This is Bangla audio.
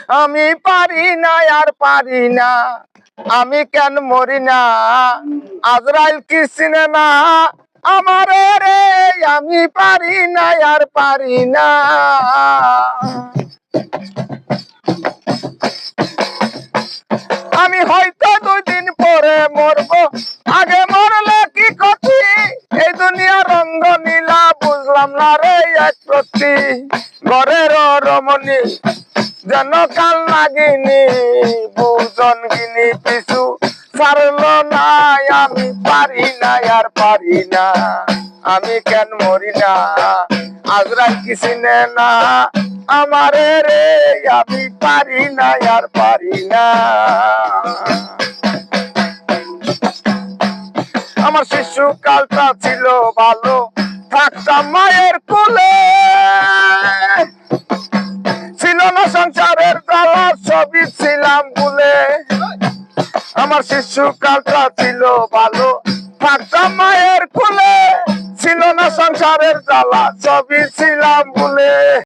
আমি পারি না আর পারি না, আমি কেন মরি না, আজরাইল কি চিনে না আমারে রে, আমি পারি না আর পারি না। আমি হয়তো 2 দিন পরে মরবো, আগে মরলে কি ক্ষতি, এই দুনিয়া রঙ্গ নীলা বুঝলাম না রে এক প্রতি, ঘরের রমণী যেন কাল নাগিনি, বুজন গিনি পিছু ছাড়লো না, আমি পারি না আর পারি না, আমি কেন মরি না, আজরাইল কি চিনে না আমারে রে, আমি পারি না আর পারি না। আমার শিশুকালটা ছিল ভালো, থাকতাম মায়ের কোলে, ছিল না সংসারের জ্বালা, সবই ছিলাম ভুলে। আমার শিশুকালটা ছিল ভালো, থাকতাম মায়ের কোলে, ছিল না সংসারের জ্বালা, সবই ছিলাম ভুলে।